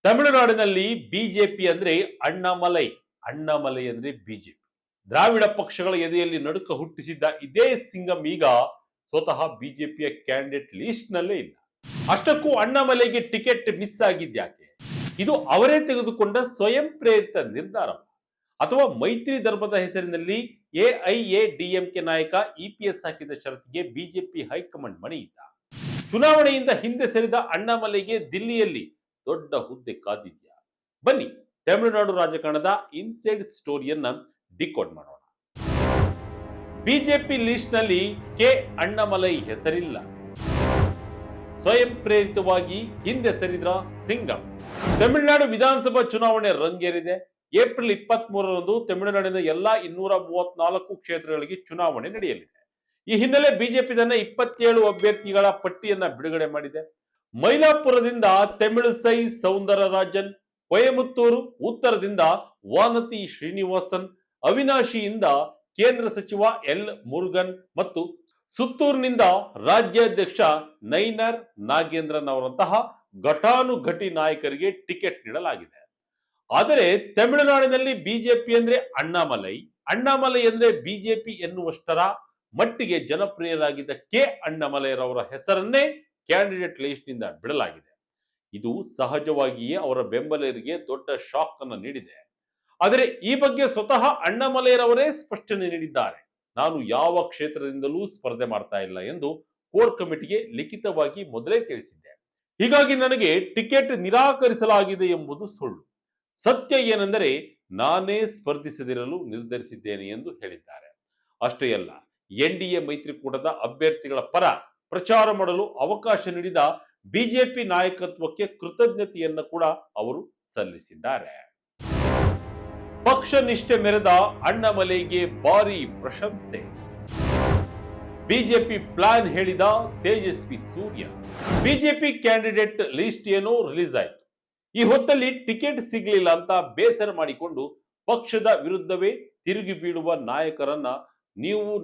ತಮಿಳುನಾಡಿನಲ್ಲಿ ಬಿಜೆಪಿ ಅಂದ್ರೆ ಅಣ್ಣಾಮಲೈ, ಅಣ್ಣಾಮಲೈ ಅಂದ್ರೆ ಬಿಜೆಪಿ. ದ್ರಾವಿಡ ಪಕ್ಷಗಳ ಎದೆಯಲ್ಲಿ ನಡುಕ ಹುಟ್ಟಿಸಿದ್ದ ಇದೇ ಸಿಂಗಂ ಈಗ ಸ್ವತಃ ಬಿಜೆಪಿಯ ಕ್ಯಾಂಡಿಡೇಟ್ ಲಿಸ್ಟ್ ನಲ್ಲೇ ಇಲ್ಲ. ಅಷ್ಟಕ್ಕೂ ಅಣ್ಣಾಮಲೈಗೆ ಟಿಕೆಟ್ ಮಿಸ್ ಆಗಿದ್ಯಾಕೆ? ಇದು ಅವರೇ ತೆಗೆದುಕೊಂಡ ಸ್ವಯಂ ಪ್ರೇರಿತ ನಿರ್ಧಾರ ಅಥವಾ ಮೈತ್ರಿ ಧರ್ಮದ ಹೆಸರಿನಲ್ಲಿ ಎಐಎಡಿಎಂಕೆ ನಾಯಕ ಇಪಿಎಸ್ ಹಾಕಿದ ಷರತ್ತಿಗೆ ಬಿಜೆಪಿ ಹೈಕಮಾಂಡ್ ಮಣಿಯಿದ್ದ? ಚುನಾವಣೆಯಿಂದ ಹಿಂದೆ ಸರಿದ ಅಣ್ಣಾಮಲೈಗೆ ದಿಲ್ಲಿಯಲ್ಲಿ ದೊಡ್ಡ ಹುದ್ದೆ ಕಾದಿದ್ಯಾ? ಬನ್ನಿ ತಮಿಳುನಾಡು ರಾಜಕಾರಣದ ಇನ್ಸೈಡ್ ಸ್ಟೋರಿಯನ್ನ ಡಿಕೋಡ್ ಮಾಡೋಣ. ಬಿಜೆಪಿ ಲಿಸ್ಟ್ ನಲ್ಲಿ ಕೆ ಅಣ್ಣಾಮಲೈ ಹೆಸರಿಲ್ಲ. ಸ್ವಯಂ ಪ್ರೇರಿತವಾಗಿ ಹಿಂದೆ ಸರಿದ್ರ ಸಿಂಗಂ. ತಮಿಳುನಾಡು ವಿಧಾನಸಭಾ ಚುನಾವಣೆ ರಂಗೇರಿದೆ. ಏಪ್ರಿಲ್ 23ರಂದು ತಮಿಳುನಾಡಿನ ಎಲ್ಲಾ 234 ಕ್ಷೇತ್ರಗಳಿಗೆ ಚುನಾವಣೆ ನಡೆಯಲಿದೆ. ಈ ಹಿನ್ನೆಲೆ ಬಿಜೆಪಿ ತನ್ನ 27 ಅಭ್ಯರ್ಥಿಗಳ ಪಟ್ಟಿಯನ್ನ ಬಿಡುಗಡೆ ಮಾಡಿದೆ. ಮೈಲಾಪುರದಿಂದ ತಮಿಳುಸೈ ಸೌಂದರರಾಜನ್, ಕೊಯಮತ್ತೂರು ಉತ್ತರದಿಂದ ವಾನತಿ ಶ್ರೀನಿವಾಸನ್, ಅವಿನಾಶಿಯಿಂದ ಕೇಂದ್ರ ಸಚಿವ ಎಲ್ ಮುರುಗನ್ ಮತ್ತು ಸುತ್ತೂರಿನಿಂದ ರಾಜ್ಯಾಧ್ಯಕ್ಷ ನೈನರ್ ನಾಗೇಂದ್ರನ್ ಅವರಂತಹ ಘಟಾನುಘಟಿ ನಾಯಕರಿಗೆ ಟಿಕೆಟ್ ನೀಡಲಾಗಿದೆ. ಆದರೆ ತಮಿಳುನಾಡಿನಲ್ಲಿ ಬಿಜೆಪಿ ಅಂದ್ರೆ ಅಣ್ಣಾಮಲೈ, ಅಣ್ಣಾಮಲೈ ಅಂದ್ರೆ ಬಿಜೆಪಿ ಎನ್ನುವಷ್ಟರ ಮಟ್ಟಿಗೆ ಜನಪ್ರಿಯರಾಗಿದ್ದ ಕೆ ಅಣ್ಣಾಮಲೈರವರ ಹೆಸರನ್ನೇ ಕ್ಯಾಂಡಿಡೇಟ್ ಲಿಸ್ಟ್ ನಿಂದ ಬಿಡಲಾಗಿದೆ. ಇದು ಸಹಜವಾಗಿಯೇ ಅವರ ಬೆಂಬಲಿಗರಿಗೆ ದೊಡ್ಡ ಶಾಕ್ ಅನ್ನು ನೀಡಿದೆ. ಆದರೆ ಈ ಬಗ್ಗೆ ಸ್ವತಃ ಅಣ್ಣಾಮಲೈರವರೇ ಸ್ಪಷ್ಟನೆ ನೀಡಿದ್ದಾರೆ. ನಾನು ಯಾವ ಕ್ಷೇತ್ರದಿಂದಲೂ ಸ್ಪರ್ಧೆ ಮಾಡ್ತಾ ಇಲ್ಲ ಎಂದು ಕೋರ್ ಕಮಿಟಿಗೆ ಲಿಖಿತವಾಗಿ ಮೊದಲೇ ತಿಳಿಸಿದ್ದೆ. ಹೀಗಾಗಿ ನನಗೆ ಟಿಕೆಟ್ ನಿರಾಕರಿಸಲಾಗಿದೆ ಎಂಬುದು ಸುಳ್ಳು. ಸತ್ಯ ಏನೆಂದರೆ ನಾನೇ ಸ್ಪರ್ಧಿಸದಿರಲು ನಿರ್ಧರಿಸಿದ್ದೇನೆ ಎಂದು ಹೇಳಿದ್ದಾರೆ. ಅಷ್ಟೇ ಅಲ್ಲ, ಎನ್ಡಿಎ ಮೈತ್ರಿಕೂಟದ ಅಭ್ಯರ್ಥಿಗಳ ಪರ ಪ್ರಚಾರ ಮಾಡಲು ಅವಕಾಶ ನೀಡಿದ ಬಿಜೆಪಿ ನಾಯಕತ್ವಕ್ಕೆ ಕೃತಜ್ಞತೆಯನ್ನು ಕೂಡ ಅವರು ಸಲ್ಲಿಸಿದ್ದಾರೆ. ಪಕ್ಷ ನಿಷ್ಠೆ ಮೆರೆದ ಅಣ್ಣಾಮಲೈಗೆ ಭಾರಿ ಪ್ರಶಂಸೆ. ಬಿಜೆಪಿ ಪ್ಲಾನ್ ಹೇಳಿದ Tejasvi Surya. BJP candidate list ಏನೋ ರಿಲೀಸ್ ಆಯಿತು. ಈ ಹೊತ್ತಲ್ಲಿ ಟಿಕೆಟ್ ಸಿಗಲಿಲ್ಲ ಅಂತ ಬೇಸರ ಮಾಡಿಕೊಂಡು ಪಕ್ಷದ ವಿರುದ್ಧವೇ ತಿರುಗಿ ಬೀಳುವ ನಾಯಕರನ್ನ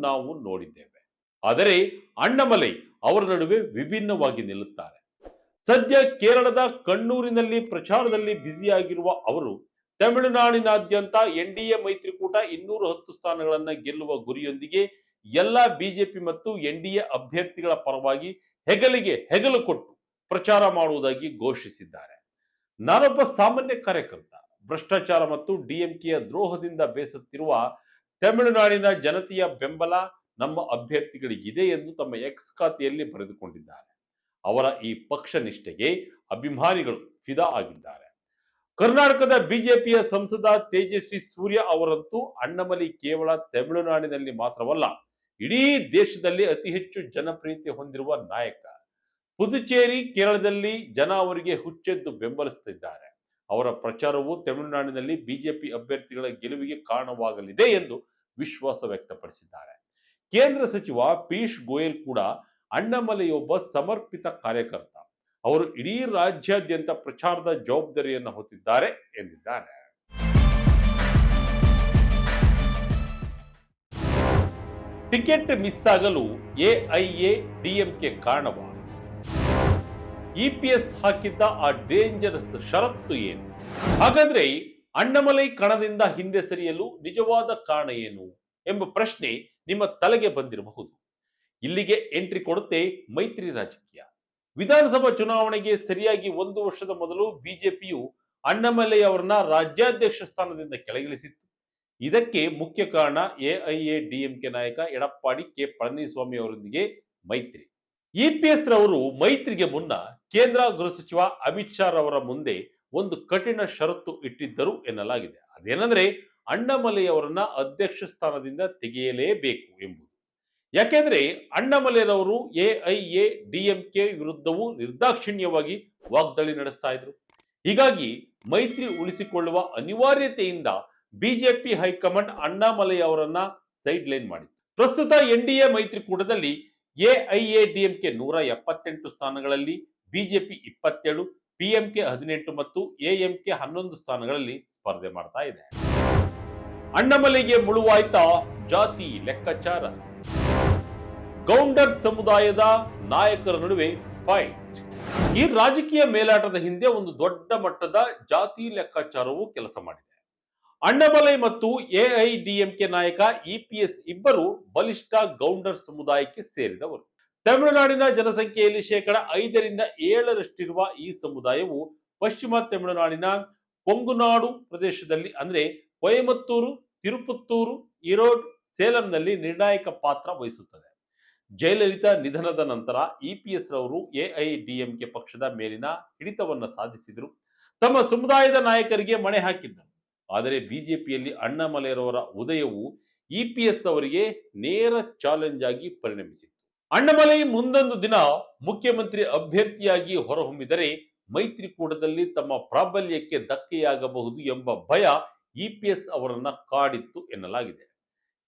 ನಾವು ನೋಡಿದ್ದೇವೆ. ಆದರೆ ಅಣ್ಣಾಮಲೈ ಅವರ ನಡುವೆ ವಿಭಿನ್ನವಾಗಿ ನಿಲ್ಲುತ್ತಾರೆ. ಸದ್ಯ ಕೇರಳದ ಕಣ್ಣೂರಿನಲ್ಲಿ ಪ್ರಚಾರದಲ್ಲಿ ಬ್ಯುಸಿಯಾಗಿರುವ ಅವರು ತಮಿಳುನಾಡಿನಾದ್ಯಂತ ಎನ್ಡಿಎ ಮೈತ್ರಿಕೂಟ 210 ಸ್ಥಾನಗಳನ್ನ ಗೆಲ್ಲುವ ಗುರಿಯೊಂದಿಗೆ ಎಲ್ಲ ಬಿಜೆಪಿ ಮತ್ತು ಎನ್ಡಿಎ ಅಭ್ಯರ್ಥಿಗಳ ಪರವಾಗಿ ಹೆಗಲಿಗೆ ಹೆಗಲು ಕೊಟ್ಟು ಪ್ರಚಾರ ಮಾಡುವುದಾಗಿ ಘೋಷಿಸಿದ್ದಾರೆ. ನಾನೊಬ್ಬ ಸಾಮಾನ್ಯ ಕಾರ್ಯಕರ್ತ. ಭ್ರಷ್ಟಾಚಾರ ಮತ್ತು ಡಿಎಂಕೆಯ ದ್ರೋಹದಿಂದ ಬೇಸತ್ತಿರುವ ತಮಿಳುನಾಡಿನ ಜನತೆಯ ಬೆಂಬಲ ನಮ್ಮ ಅಭ್ಯರ್ಥಿಗಳಿಗಿದೆ ಎಂದು ತಮ್ಮ ಎಕ್ಸ್ ಖಾತೆಯಲ್ಲಿ ಬರೆದುಕೊಂಡಿದ್ದಾರೆ. ಅವರ ಈ ಪಕ್ಷ ನಿಷ್ಠೆಗೆ ಅಭಿಮಾನಿಗಳು ಫಿದಾ ಆಗಿದ್ದಾರೆ. ಕರ್ನಾಟಕದ ಬಿಜೆಪಿಯ ಸಂಸದ ತೇಜಸ್ವಿ ಸೂರ್ಯ ಅವರಂತೂ ಅಣ್ಣಾಮಲೈ ಕೇವಲ ತಮಿಳುನಾಡಿನಲ್ಲಿ ಮಾತ್ರವಲ್ಲ, ಇಡೀ ದೇಶದಲ್ಲಿ ಅತಿ ಹೆಚ್ಚು ಜನಪ್ರಿಯತೆ ಹೊಂದಿರುವ ನಾಯಕ. ಪುದುಚೇರಿ, ಕೇರಳದಲ್ಲಿ ಜನ ಅವರಿಗೆ ಹುಚ್ಚೆದ್ದು ಬೆಂಬಲಿಸುತ್ತಿದ್ದಾರೆ. ಅವರ ಪ್ರಚಾರವು ತಮಿಳುನಾಡಿನಲ್ಲಿ ಬಿಜೆಪಿ ಅಭ್ಯರ್ಥಿಗಳ ಗೆಲುವಿಗೆ ಕಾರಣವಾಗಲಿದೆ ಎಂದು ವಿಶ್ವಾಸ ವ್ಯಕ್ತಪಡಿಸಿದ್ದಾರೆ. ಕೇಂದ್ರ ಸಚಿವ ಪಿಯೂಷ್ ಗೋಯಲ್ ಕೂಡ ಅಣ್ಣಾಮಲೈಯೊಬ್ಬ ಸಮರ್ಪಿತ ಕಾರ್ಯಕರ್ತ. ಅವರು ಇಡೀ ರಾಜ್ಯಾದ್ಯಂತ ಪ್ರಚಾರದ ಜವಾಬ್ದಾರಿಯನ್ನು ಹೊತ್ತಿದ್ದಾರೆ ಎಂದಿದ್ದಾರೆ. ಟಿಕೆಟ್ ಮಿಸ್ ಆಗಲು ಎಐಎಡಿಎಂಕೆ ಕಾರಣವಾ? ಇಪಿಎಸ್ ಹಾಕಿದ್ದ ಆ ಡೇಂಜರಸ್ ಷರತ್ತು ಏನು? ಹಾಗಾದ್ರೆ ಅಣ್ಣಾಮಲೈ ಕಣದಿಂದ ಹಿಂದೆ ಸರಿಯಲು ನಿಜವಾದ ಕಾರಣ ಏನು ಎಂಬ ಪ್ರಶ್ನೆ ನಿಮ್ಮ ತಲೆಗೆ ಬಂದಿರಬಹುದು. ಇಲ್ಲಿಗೆ ಎಂಟ್ರಿ ಕೊಡುತ್ತೆ ಮೈತ್ರಿ ರಾಜಕೀಯ. ವಿಧಾನಸಭಾ ಚುನಾವಣೆಗೆ ಸರಿಯಾಗಿ 1 ವರ್ಷದ ಮೊದಲು ಬಿಜೆಪಿಯು ಅಣ್ಣಾಮಲೈ ಅವರನ್ನ ರಾಜ್ಯಾಧ್ಯಕ್ಷ ಸ್ಥಾನದಿಂದ ಕೆಳಗಿಳಿಸಿತ್ತು. ಇದಕ್ಕೆ ಮುಖ್ಯ ಕಾರಣ ಎಐಎಡಿಎಂಕೆ ನಾಯಕ ಎಡಪ್ಪಾಡಿ ಕೆ ಪಳನಿಸ್ವಾಮಿ ಅವರೊಂದಿಗೆ ಮೈತ್ರಿ. ಇಪಿಎಸ್ ರವರು ಮೈತ್ರಿಗೆ ಮುನ್ನ ಕೇಂದ್ರ ಗೃಹ ಸಚಿವ ಅಮಿತ್ ಶಾ ರವರ ಮುಂದೆ ಒಂದು ಕಠಿಣ ಷರತ್ತು ಇಟ್ಟಿದ್ದರು ಎನ್ನಲಾಗಿದೆ. ಅದೇನೆಂದ್ರೆ ಅಣ್ಣಾಮಲೈ ಅವರನ್ನ ಅಧ್ಯಕ್ಷ ಸ್ಥಾನದಿಂದ ತೆಗೆಯಲೇಬೇಕು ಎಂಬುದು. ಯಾಕೆಂದ್ರೆ ಅಣ್ಣಾಮಲೈರವರು ಎಐಎಡಿಎಂಕೆ ವಿರುದ್ಧವೂ ನಿರ್ದಾಕ್ಷಿಣ್ಯವಾಗಿ ವಾಗ್ದಾಳಿ ನಡೆಸ್ತಾ ಇದ್ರು. ಹೀಗಾಗಿ ಮೈತ್ರಿ ಉಳಿಸಿಕೊಳ್ಳುವ ಅನಿವಾರ್ಯತೆಯಿಂದ ಬಿಜೆಪಿ ಹೈಕಮಾಂಡ್ ಅಣ್ಣಾಮಲೈ ಅವರನ್ನ ಸೈಡ್ ಲೈನ್ ಮಾಡಿತ್ತು. ಪ್ರಸ್ತುತ ಎನ್ಡಿಎ ಮೈತ್ರಿಕೂಟದಲ್ಲಿ ಎಐಎಡಿಎಂಕೆ 178 ಸ್ಥಾನಗಳಲ್ಲಿ, ಬಿಜೆಪಿ 27, ಪಿಎಂಕೆ 18 ಮತ್ತು ಎಎಂಕೆ 11 ಸ್ಥಾನಗಳಲ್ಲಿ ಸ್ಪರ್ಧೆ ಮಾಡ್ತಾ ಇದೆ. ಅಣ್ಣಾಮಲೈಗೆ ಮುಳುವಾಯ್ತಾ ಜಾತಿ ಲೆಕ್ಕಾಚಾರ. ಗೌಂಡರ್ ಸಮುದಾಯದ ನಾಯಕರ ನಡುವೆ ಫೈಟ್. ಈ ರಾಜಕೀಯ ಮೇಲಾಟದ ಹಿಂದೆ ಒಂದು ದೊಡ್ಡ ಮಟ್ಟದ ಜಾತಿ ಲೆಕ್ಕಾಚಾರವು ಕೆಲಸ ಮಾಡಿದೆ. ಅಣ್ಣಾಮಲೈ ಮತ್ತು ಎಐಡಿಎಂಕೆ ನಾಯಕ ಇಪಿಎಸ್ ಇಬ್ಬರು ಬಲಿಷ್ಠ ಗೌಂಡರ್ ಸಮುದಾಯಕ್ಕೆ ಸೇರಿದವರು. ತಮಿಳುನಾಡಿನ ಜನಸಂಖ್ಯೆಯಲ್ಲಿ ಶೇಕಡ 5ರಿಂದ 7ರಷ್ಟಿರುವ ಈ ಸಮುದಾಯವು ಪಶ್ಚಿಮ ತಮಿಳುನಾಡಿನ ಕೊಂಗುನಾಡು ಪ್ರದೇಶದಲ್ಲಿ ಅಂದ್ರೆ ಕೊಯಮತ್ತೂರು, ತಿರುಪತ್ತೂರು, ಈರೋಡ್, ಸೇಲಂನಲ್ಲಿ ನಿರ್ಣಾಯಕ ಪಾತ್ರ ವಹಿಸುತ್ತದೆ. ಜಯಲಲಿತಾ ನಿಧನದ ನಂತರ ಇಪಿಎಸ್ ರವರು ಎಐಡಿಎಂಕೆ ಪಕ್ಷದ ಮೇಲಿನ ಹಿಡಿತವನ್ನು ಸಾಧಿಸಿದರು. ತಮ್ಮ ಸಮುದಾಯದ ನಾಯಕರಿಗೆ ಮಣೆ ಹಾಕಿದ್ದರು. ಆದರೆ ಬಿಜೆಪಿಯಲ್ಲಿ ಅಣ್ಣಾಮಲೈರವರ ಉದಯವು ಇಪಿಎಸ್ ಅವರಿಗೆ ನೇರ ಚಾಲೆಂಜ್ ಆಗಿ ಪರಿಣಮಿಸಿತು. ಅಣ್ಣಾಮಲೈ ಮುಂದೊಂದು ದಿನ ಮುಖ್ಯಮಂತ್ರಿ ಅಭ್ಯರ್ಥಿಯಾಗಿ ಹೊರಹೊಮ್ಮಿದರೆ ಮೈತ್ರಿಕೂಟದಲ್ಲಿ ತಮ್ಮ ಪ್ರಾಬಲ್ಯಕ್ಕೆ ಧಕ್ಕೆಯಾಗಬಹುದು ಎಂಬ ಭಯ ಇಪಿಎಸ್ ಅವರನ್ನ ಕಾಡಿತ್ತು ಎನ್ನಲಾಗಿದೆ.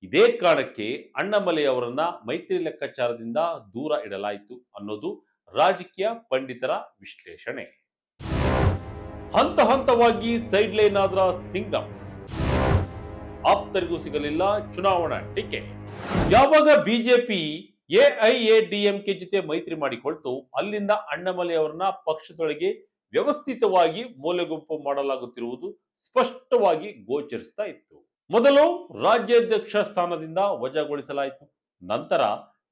ಇದೇ ಕಾರಣಕ್ಕೆ ಅಣ್ಣಾಮಲೈ ಅವರನ್ನ ಮೈತ್ರಿ ಲೆಕ್ಕಾಚಾರದಿಂದ ದೂರ ಇಡಲಾಯಿತು ಅನ್ನೋದು ರಾಜಕೀಯ ಪಂಡಿತರ ವಿಶ್ಲೇಷಣೆ. ಹಂತ ಹಂತವಾಗಿ ಸೈಡ್ ಲೈನ್ ಆದ್ರ ಸಿಂಗಂ, ಆಪ್ತರಿಗೂ ಸಿಗಲಿಲ್ಲ ಚುನಾವಣಾ ಟಿಕೆಟ್. ಯಾವಾಗ ಬಿಜೆಪಿ ಎಐಎಡಿಎಂಕೆ ಜೊತೆ ಮೈತ್ರಿ ಮಾಡಿಕೊಳ್ತು, ಅಲ್ಲಿಂದ ಅಣ್ಣಾಮಲೈ ಅವರನ್ನ ಪಕ್ಷದೊಳಗೆ ವ್ಯವಸ್ಥಿತವಾಗಿ ಮೂಲೆಗುಂಪು ಮಾಡಲಾಗುತ್ತಿರುವುದು ಸ್ಪಷ್ಟವಾಗಿ ಗೋಚರಿಸ್ತಾ ಇತ್ತು. ಮೊದಲು ರಾಜ್ಯಾಧ್ಯಕ್ಷ ಸ್ಥಾನದಿಂದ ವಜಾಗೊಳಿಸಲಾಯಿತು. ನಂತರ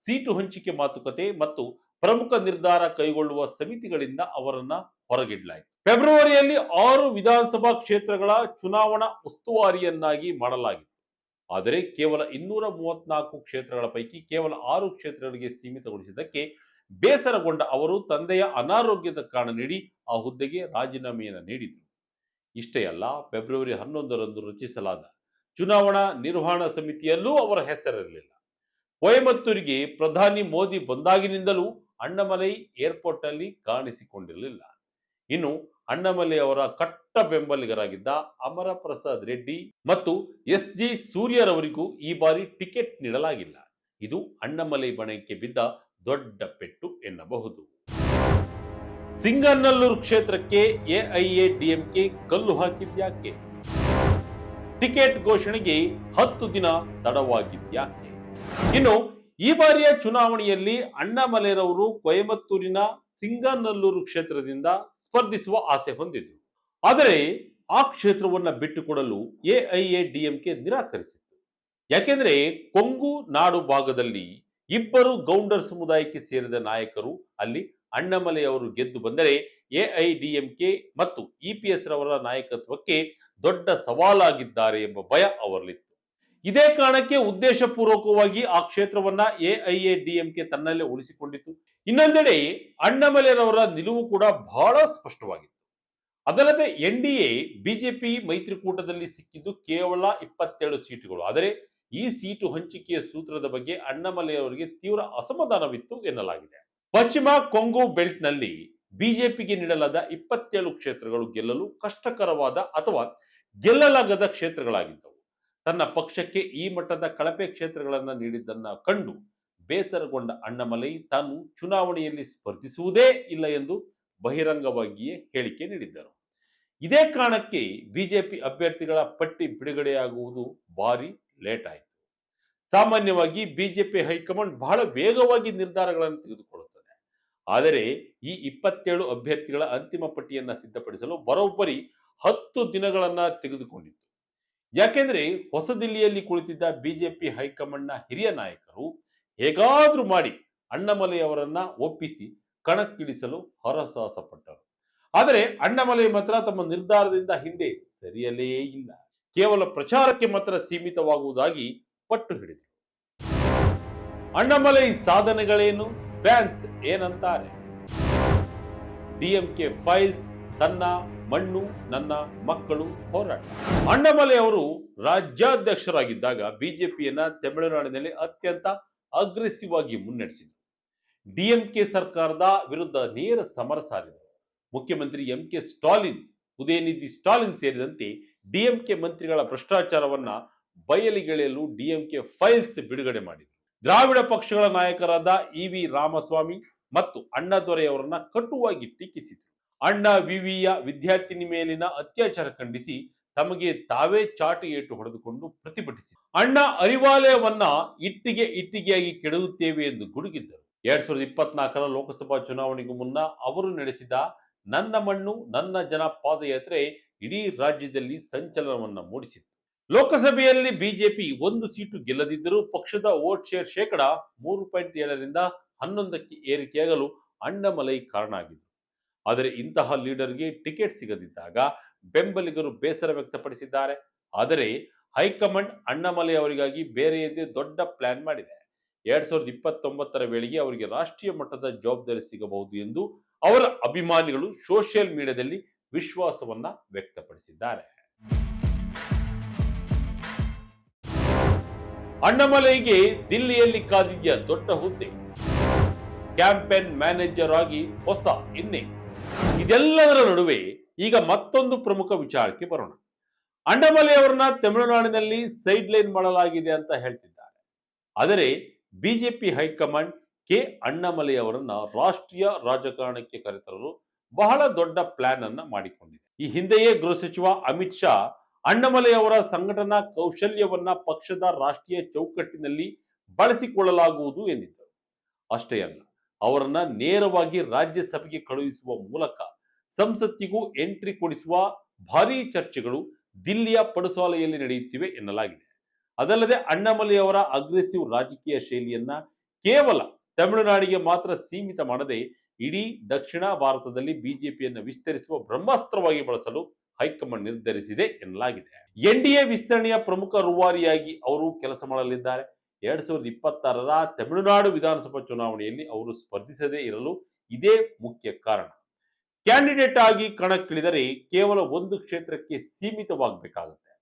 ಸೀಟು ಹಂಚಿಕೆ ಮಾತುಕತೆ ಮತ್ತು ಪ್ರಮುಖ ನಿರ್ಧಾರ ಕೈಗೊಳ್ಳುವ ಸಮಿತಿಗಳಿಂದ ಅವರನ್ನ ಹೊರಗಿಡಲಾಯಿತು. ಫೆಬ್ರವರಿಯಲ್ಲಿ 6 ವಿಧಾನಸಭಾ ಕ್ಷೇತ್ರಗಳ ಚುನಾವಣಾ ಉಸ್ತುವಾರಿಯನ್ನಾಗಿ ಮಾಡಲಾಗಿತ್ತು. ಆದರೆ ಕೇವಲ 234 ಕ್ಷೇತ್ರಗಳ ಪೈಕಿ ಕೇವಲ 6 ಕ್ಷೇತ್ರಗಳಿಗೆ ಸೀಮಿತಗೊಳಿಸಿದ್ದಕ್ಕೆ ಬೇಸರಗೊಂಡ ಅವರು ತಂದೆಯ ಅನಾರೋಗ್ಯದ ಕಾರಣ ನೀಡಿ ಆ ಹುದ್ದೆಗೆ ರಾಜೀನಾಮೆಯನ್ನು ನೀಡಿದರು. ಇಷ್ಟೇ ಅಲ್ಲ, ಫೆಬ್ರವರಿ 11ರಂದು ರಚಿಸಲಾದ ಚುನಾವಣಾ ನಿರ್ವಹಣಾ ಸಮಿತಿಯಲ್ಲೂ ಅವರ ಹೆಸರಿರಲಿಲ್ಲ. ಕೊಯಮತ್ತೂರಿಗೆ ಪ್ರಧಾನಿ ಮೋದಿ ಬಂದಾಗಿನಿಂದಲೂ ಅಣ್ಣಾಮಲೈ ಏರ್ಪೋರ್ಟ್ ನಲ್ಲಿ ಕಾಣಿಸಿಕೊಂಡಿರಲಿಲ್ಲ. ಇನ್ನು ಅಣ್ಣಾಮಲೈ ಅವರ ಕಟ್ಟ ಬೆಂಬಲಿಗರಾಗಿದ್ದ ಅಮರ ಪ್ರಸಾದ್ ರೆಡ್ಡಿ ಮತ್ತು ಎಸ್.ಜಿ. ಸೂರ್ಯರವರಿಗೂ ಈ ಬಾರಿ ಟಿಕೆಟ್ ನೀಡಲಾಗಿಲ್ಲ. ಇದು ಅಣ್ಣಾಮಲೈ ಬಣಕ್ಕೆ ಬಿದ್ದ ದೊಡ್ಡ ಪೆಟ್ಟು ಎನ್ನಬಹುದು. ಸಿಂಗನಲ್ಲೂರು ಕ್ಷೇತ್ರಕ್ಕೆ ಎಐಎಡಿಎಂಕೆ ಕಲ್ಲು ಹಾಕಿದ್ಯಾಕೆ? ಟಿಕೆಟ್ ಘೋಷಣೆಗೆ 10 ದಿನ ತಡವಾಗಿದ್ಯಾಕೆ? ಇನ್ನು ಈ ಬಾರಿಯ ಚುನಾವಣೆಯಲ್ಲಿ ಅಣ್ಣಾಮಲೈರವರು ಕೊಯಮತ್ತೂರಿನ ಸಿಂಗನಲ್ಲೂರು ಕ್ಷೇತ್ರದಿಂದ ಸ್ಪರ್ಧಿಸುವ ಆಸೆ ಹೊಂದಿದ್ರು. ಆದರೆ ಆ ಕ್ಷೇತ್ರವನ್ನ ಬಿಟ್ಟುಕೊಡಲು ಎಐಎಡಿಎಂಕೆ ನಿರಾಕರಿಸಿತ್ತು. ಯಾಕೆಂದ್ರೆ ಕೊಂಗು ನಾಡು ಭಾಗದಲ್ಲಿ ಇಬ್ಬರು ಗೌಂಡರ್ ಸಮುದಾಯಕ್ಕೆ ಸೇರಿದ ನಾಯಕರು ಅಲ್ಲಿ ಅಣ್ಣಾಮಲೈ ಅವರು ಗೆದ್ದು ಬಂದರೆ ಎಐಡಿಎಂಕೆ ಮತ್ತು ಇಪಿಎಸ್ ರವರ ನಾಯಕತ್ವಕ್ಕೆ ದೊಡ್ಡ ಸವಾಲಾಗಿದ್ದಾರೆ ಎಂಬ ಭಯ ಅವರಲ್ಲಿತ್ತು. ಇದೇ ಕಾರಣಕ್ಕೆ ಉದ್ದೇಶಪೂರ್ವಕವಾಗಿ ಆ ಕ್ಷೇತ್ರವನ್ನ ಎಐಎಡಿಎಂಕೆ ತನ್ನಲ್ಲೇ ಉಳಿಸಿಕೊಂಡಿತ್ತು. ಇನ್ನೊಂದೆಡೆ ಅಣ್ಣಾಮಲೈರವರ ನಿಲುವು ಕೂಡ ಬಹಳ ಸ್ಪಷ್ಟವಾಗಿತ್ತು. ಅದಲ್ಲದೆ ಎನ್ಡಿಎ ಬಿಜೆಪಿ ಮೈತ್ರಿಕೂಟದಲ್ಲಿ ಸಿಕ್ಕಿದ್ದು ಕೇವಲ 27 ಸೀಟುಗಳು. ಆದರೆ ಈ ಸೀಟು ಹಂಚಿಕೆಯ ಸೂತ್ರದ ಬಗ್ಗೆ ಅಣ್ಣಾಮಲೈ ಅವರಿಗೆ ತೀವ್ರ ಅಸಮಾಧಾನವಿತ್ತು ಎನ್ನಲಾಗಿದೆ. ಪಶ್ಚಿಮ ಕೊಂಗು ಬೆಲ್ಟ್ ನಲ್ಲಿ ಬಿಜೆಪಿಗೆ ನೀಡಲಾದ 27 ಕ್ಷೇತ್ರಗಳು ಗೆಲ್ಲಲು ಕಷ್ಟಕರವಾದ ಅಥವಾ ಗೆಲ್ಲಲಾಗದ ಕ್ಷೇತ್ರಗಳಾಗಿದ್ದವು. ತನ್ನ ಪಕ್ಷಕ್ಕೆ ಈ ಮಟ್ಟದ ಕಳಪೆ ಕ್ಷೇತ್ರಗಳನ್ನ ನೀಡಿದ್ದನ್ನ ಕಂಡು ಬೇಸರಗೊಂಡ ಅಣ್ಣಾಮಲೈ ತಾನು ಚುನಾವಣೆಯಲ್ಲಿ ಸ್ಪರ್ಧಿಸುವುದೇ ಇಲ್ಲ ಎಂದು ಬಹಿರಂಗವಾಗಿಯೇ ಹೇಳಿಕೆ ನೀಡಿದ್ದರು. ಇದೇ ಕಾರಣಕ್ಕೆ ಬಿಜೆಪಿ ಅಭ್ಯರ್ಥಿಗಳ ಪಟ್ಟಿ ಬಿಡುಗಡೆಯಾಗುವುದು ಭಾರಿ ಲೇಟ್ ಆಯಿತು. ಸಾಮಾನ್ಯವಾಗಿ ಬಿಜೆಪಿ ಹೈಕಮಾಂಡ್ ಬಹಳ ವೇಗವಾಗಿ ನಿರ್ಧಾರಗಳನ್ನು ತೆಗೆದುಕೊಳ್ಳುತ್ತದೆ. ಆದರೆ ಈ 27 ಅಭ್ಯರ್ಥಿಗಳ ಅಂತಿಮ ಪಟ್ಟಿಯನ್ನ ಸಿದ್ಧಪಡಿಸಲು ಬರೋಬ್ಬರಿ 10 ದಿನಗಳನ್ನ ತೆಗೆದುಕೊಂಡಿತ್ತು. ಯಾಕೆಂದ್ರೆ ಹೊಸದಿಲ್ಲಿಯಲ್ಲಿ ಕುಳಿತಿದ್ದ ಬಿಜೆಪಿ ಹೈಕಮಾಂಡ್ನ ಹಿರಿಯ ನಾಯಕರು ಹೇಗಾದ್ರೂ ಮಾಡಿ ಅಣ್ಣಾಮಲೈ ಅವರನ್ನ ಒಪ್ಪಿಸಿ ಕಣಕ್ಕಿಳಿಸಲು ಹರಸಾಹಸ ಪಟ್ಟರು. ಆದರೆ ಅಣ್ಣಾಮಲೈ ಮಾತ್ರ ತಮ್ಮ ನಿರ್ಧಾರದಿಂದ ಹಿಂದೆ ಸರಿಯಲೇ ಇಲ್ಲ. ಕೇವಲ ಪ್ರಚಾರಕ್ಕೆ ಮಾತ್ರ ಸೀಮಿತವಾಗುವುದಾಗಿ ಪಟ್ಟು ಹಿಡಿದರು. ಅಣ್ಣಾಮಲೈ ಸಾಧನೆಗಳೇನು, ಫ್ಯಾನ್ಸ್ ಏನಂತಾರೆ? ಡಿಎಂಕೆ ಫೈಲ್ಸ್, ತನ್ನ ಮಣ್ಣು ನನ್ನ ಮಕ್ಕಳು ಹೋರಾಟ. ಅಣ್ಣಾಮಲೈ ಅವರು ರಾಜ್ಯಾಧ್ಯಕ್ಷರಾಗಿದ್ದಾಗ ಬಿಜೆಪಿಯನ್ನ ತಮಿಳುನಾಡಿನಲ್ಲಿ ಅತ್ಯಂತ ಅಗ್ರೆಸಿವ್ ಆಗಿ ಮುನ್ನಡೆಸಿದರು. ಡಿಎಂಕೆ ಸರ್ಕಾರದ ವಿರುದ್ಧ ನೇರ ಸಮರ ಸಾರಿದರು. ಮುಖ್ಯಮಂತ್ರಿ ಎಂಕೆ ಸ್ಟಾಲಿನ್, ಉದಯನಿಧಿ ಸ್ಟಾಲಿನ್ ಸೇರಿದಂತೆ ಡಿಎಂಕೆ ಮಂತ್ರಿಗಳ ಭ್ರಷ್ಟಾಚಾರವನ್ನ ಬಯಲಿಗೆಳೆಯಲು ಡಿಎಂಕೆ ಫೈಲ್ಸ್ ಬಿಡುಗಡೆ ಮಾಡಿದರು. ದ್ರಾವಿಡ ಪಕ್ಷಗಳ ನಾಯಕರಾದ ಇವಿ ರಾಮಸ್ವಾಮಿ ಮತ್ತು ಅಣ್ಣಾದೊರೆಯವರನ್ನ ಕಟುವಾಗಿ ಟೀಕಿಸಿದರು. ಅಣ್ಣಾ ವಿವಿಯ ವಿದ್ಯಾರ್ಥಿನಿ ಮೇಲಿನ ಅತ್ಯಾಚಾರ ಖಂಡಿಸಿ ತಮಗೆ ತಾವೇ ಚಾಟಿ ಏಟು ಹೊಡೆದುಕೊಂಡು ಪ್ರತಿಭಟಿಸಿದರು. ಅಣ್ಣಾ ಅರಿವಾಲಯವನ್ನ ಇಟ್ಟಿಗೆಯಾಗಿ ಕೆಡವುತ್ತೇವೆ ಎಂದು ಗುಡುಗಿದ್ದರು. 2024 ಲೋಕಸಭಾ ಚುನಾವಣೆಗೂ ಮುನ್ನ ಅವರು ನಡೆಸಿದ ನನ್ನ ಮಣ್ಣು ನನ್ನ ಜನ ಪಾದಯಾತ್ರೆ ಇಡೀ ರಾಜ್ಯದಲ್ಲಿ ಸಂಚಲನವನ್ನ ಮೂಡಿಸಿತ್ತು. ಲೋಕಸಭೆಯಲ್ಲಿ ಬಿಜೆಪಿ ಒಂದು ಸೀಟು ಗೆಲ್ಲದಿದ್ದರೂ ಪಕ್ಷದ ವೋಟ್ ಶೇರ್ ಶೇಕಡ 3.7ರಿಂದ 11ಕ್ಕೆ ಏರಿಕೆಯಾಗಲು ಅಣ್ಣಾಮಲೈ ಕಾರಣ ಆಗಿದ್ರು. ಆದರೆ ಇಂತಹ ಲೀಡರ್ಗೆ ಟಿಕೆಟ್ ಸಿಗದಿದ್ದಾಗ ಬೆಂಬಲಿಗರು ಬೇಸರ ವ್ಯಕ್ತಪಡಿಸಿದ್ದಾರೆ. ಆದರೆ ಹೈಕಮಾಂಡ್ ಅಣ್ಣಾಮಲೈ ಅವರಿಗಾಗಿ ಬೇರೆಯದೇ ದೊಡ್ಡ ಪ್ಲಾನ್ ಮಾಡಿದೆ. 2029 ವೇಳೆಗೆ ಅವರಿಗೆ ರಾಷ್ಟ್ರೀಯ ಮಟ್ಟದ ಜವಾಬ್ದಾರಿ ಸಿಗಬಹುದು ಎಂದು ಅವರ ಅಭಿಮಾನಿಗಳು ಸೋಷಿಯಲ್ ಮೀಡಿಯಾದಲ್ಲಿ ವಿಶ್ವಾಸವನ್ನ ವ್ಯಕ್ತಪಡಿಸಿದ್ದಾರೆ. ಅಣ್ಣಾಮಲೈಗೆ ದಿಲ್ಲಿಯಲ್ಲಿ ಕಾದಿದ್ದ ದೊಡ್ಡ ಹುದ್ದೆ, ಕ್ಯಾಂಪೇನ್ ಮ್ಯಾನೇಜರ್ ಆಗಿ ಹೊಸ ಇನ್ನಿಂಗ್ಸ್. ಇದೆಲ್ಲದರ ನಡುವೆ ಈಗ ಮತ್ತೊಂದು ಪ್ರಮುಖ ವಿಚಾರಕ್ಕೆ ಬರೋಣ. ಅಣ್ಣಾಮಲೈ ಅವರನ್ನ ತಮಿಳುನಾಡಿನಲ್ಲಿ ಸೈಡ್ ಲೈನ್ ಮಾಡಲಾಗಿದೆ ಅಂತ ಹೇಳ್ತಿದ್ದಾರೆ. ಆದರೆ ಬಿಜೆಪಿ ಹೈಕಮಾಂಡ್ ಅಣ್ಣಾಮಲೈ ಅವರನ್ನ ರಾಷ್ಟ್ರೀಯ ರಾಜಕಾರಣಕ್ಕೆ ಕರೆತರಲು ಬಹಳ ದೊಡ್ಡ ಪ್ಲಾನ್ ಅನ್ನ ಮಾಡಿಕೊಂಡಿದೆ. ಈ ಹಿಂದೆಯೇ ಗೃಹ ಸಚಿವ ಅಮಿತ್ ಶಾ ಅಣ್ಣಾಮಲೈ ಅವರ ಸಂಘಟನಾ ಕೌಶಲ್ಯವನ್ನ ಪಕ್ಷದ ರಾಷ್ಟ್ರೀಯ ಚೌಕಟ್ಟಿನಲ್ಲಿ ಬಳಸಿಕೊಳ್ಳಲಾಗುವುದು ಎಂದಿದ್ದರು. ಅಷ್ಟೇ ಅಲ್ಲ, ಅವರನ್ನ ನೇರವಾಗಿ ರಾಜ್ಯಸಭೆಗೆ ಕಳುಹಿಸುವ ಮೂಲಕ ಸಂಸತ್ತಿಗೂ ಎಂಟ್ರಿ ಕೊಡಿಸುವ ಭಾರೀ ಚರ್ಚೆಗಳು ದಿಲ್ಲಿಯ ಪಡುಸಾಲೆಯಲ್ಲಿ ನಡೆಯುತ್ತಿವೆ ಎನ್ನಲಾಗಿದೆ. ಅದಲ್ಲದೆ ಅಣ್ಣಾಮಲೈ ಅವರ ಅಗ್ರೆಸಿವ್ ರಾಜಕೀಯ ಶೈಲಿಯನ್ನ ಕೇವಲ ತಮಿಳುನಾಡಿಗೆ ಮಾತ್ರ ಸೀಮಿತ ಮಾಡದೆ ಇಡೀ ದಕ್ಷಿಣ ಭಾರತದಲ್ಲಿ ಬಿಜೆಪಿಯನ್ನು ವಿಸ್ತರಿಸುವ ಬ್ರಹ್ಮಾಸ್ತ್ರವಾಗಿ ಬಳಸಲು ಹೈಕಮಾಂಡ್ ನಿರ್ಧರಿಸಿದೆ ಎನ್ನಲಾಗಿದೆ. ಎನ್ಡಿಎ ವಿಸ್ತರಣೆಯ ಪ್ರಮುಖ ರೂವಾರಿಯಾಗಿ ಅವರು ಕೆಲಸ ಮಾಡಲಿದ್ದಾರೆ. 2026ರ ತಮಿಳುನಾಡು ವಿಧಾನಸಭಾ ಚುನಾವಣೆಯಲ್ಲಿ ಅವರು ಸ್ಪರ್ಧಿಸದೇ ಇರಲು ಇದೇ ಮುಖ್ಯ ಕಾರಣ. ಕ್ಯಾಂಡಿಡೇಟ್ ಆಗಿ ಕಣಕ್ಕಿಳಿದರೆ ಕೇವಲ ಒಂದು ಕ್ಷೇತ್ರಕ್ಕೆ ಸೀಮಿತವಾಗಬೇಕಾಗುತ್ತೆ.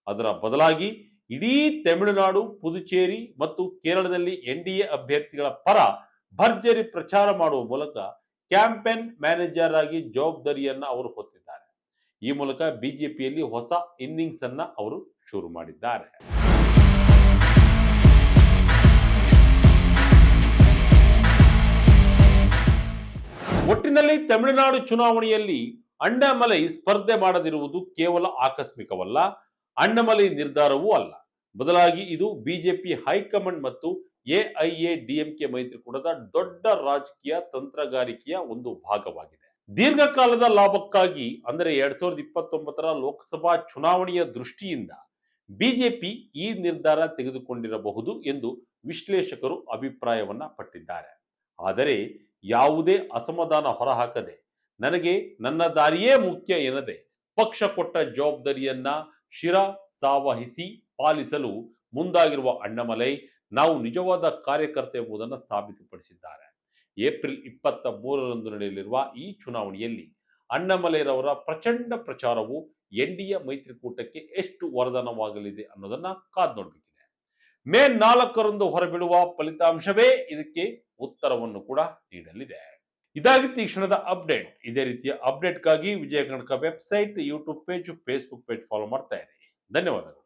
ಅದರ ಬದಲಾಗಿ ಇಡೀ ತಮಿಳುನಾಡು, ಪುದುಚೇರಿ ಮತ್ತು ಕೇರಳದಲ್ಲಿ ಎನ್ಡಿಎ ಅಭ್ಯರ್ಥಿಗಳ ಪರ ಭರ್ಜರಿ ಪ್ರಚಾರ ಮಾಡುವ ಮೂಲಕ ಕ್ಯಾಂಪೇನ್ ಮ್ಯಾನೇಜರ್ ಆಗಿ ಜವಾಬ್ದಾರಿಯನ್ನ ಅವರು ಹೊತ್ತಿದ್ದಾರೆ. ಈ ಮೂಲಕ ಬಿಜೆಪಿಯಲ್ಲಿ ಹೊಸ ಇನ್ನಿಂಗ್ಸ್ ಅನ್ನ ಅವರು ಶುರು ಮಾಡಿದ್ದಾರೆ. ಒಟ್ಟಿನಲ್ಲಿ ತಮಿಳುನಾಡು ಚುನಾವಣೆಯಲ್ಲಿ ಅಣ್ಣಾಮಲೈ ಸ್ಪರ್ಧೆ ಮಾಡದಿರುವುದು ಕೇವಲ ಆಕಸ್ಮಿಕವಲ್ಲ, ಅಣ್ಣಾಮಲೈ ನಿರ್ಧಾರವೂ ಅಲ್ಲ. ಬದಲಾಗಿ ಇದು ಬಿಜೆಪಿ ಹೈಕಮಾಂಡ್ ಮತ್ತು ಎಐಎಡಿಎಂಕೆ ಮೈತ್ರಿಕೂಟದ ದೊಡ್ಡ ರಾಜಕೀಯ ತಂತ್ರಗಾರಿಕೆಯ ಒಂದು ಭಾಗವಾಗಿದೆ. ದೀರ್ಘಕಾಲದ ಲಾಭಕ್ಕಾಗಿ ಅಂದರೆ 2029ರ ಲೋಕಸಭಾ ಚುನಾವಣೆಯ ದೃಷ್ಟಿಯಿಂದ ಬಿಜೆಪಿ ಈ ನಿರ್ಧಾರ ತೆಗೆದುಕೊಂಡಿರಬಹುದು ಎಂದು ವಿಶ್ಲೇಷಕರು ಅಭಿಪ್ರಾಯವನ್ನ ಪಟ್ಟಿದ್ದಾರೆ. ಆದರೆ ಯಾವುದೇ ಅಸಮಾಧಾನ ಹೊರಹಾಕದೆ, ನನಗೆ ನನ್ನ ದಾರಿಯೇ ಮುಖ್ಯ ಎನ್ನದೆ ಪಕ್ಷ ಕೊಟ್ಟ ಜವಾಬ್ದಾರಿಯನ್ನ ಶಿರಸಾವಹಿಸಿ ಪಾಲಿಸಲು ಮುಂದಾಗಿರುವ ಅಣ್ಣಾಮಲೈ ನಾವು ನಿಜವಾದ ಕಾರ್ಯಕರ್ತ ಎಂಬುದನ್ನು ಸಾಬೀತುಪಡಿಸಿದ್ದಾರೆ. ಏಪ್ರಿಲ್ 23ರಂದು ನಡೆಯಲಿರುವ ಈ ಚುನಾವಣೆಯಲ್ಲಿ ಅಣ್ಣಾಮಲೈರವರ ಪ್ರಚಂಡ ಪ್ರಚಾರವು ಎನ್ಡಿಎ ಮೈತ್ರಿಕೂಟಕ್ಕೆ ಎಷ್ಟು ವರದಾನವಾಗಲಿದೆ ಅನ್ನೋದನ್ನ ಕಾದು ನೋಡಬೇಕಿದೆ. ಮೇ 4ರಂದು ಹೊರಬೀಳುವ ಫಲಿತಾಂಶವೇ ಇದಕ್ಕೆ ಉತ್ತರವನ್ನು ಕೂಡ ನೀಡಲಿದೆ. ಇದಾಗಿತ್ತು ಈ ಕ್ಷಣದ ಅಪ್ಡೇಟ್. ಇದೇ ರೀತಿಯ ಅಪ್ಡೇಟ್ಗಾಗಿ Vijaya Karnataka website, YouTube page, Facebook page follow ಮಾಡ್ತಾ ಇರಿ. ಧನ್ಯವಾದಗಳು.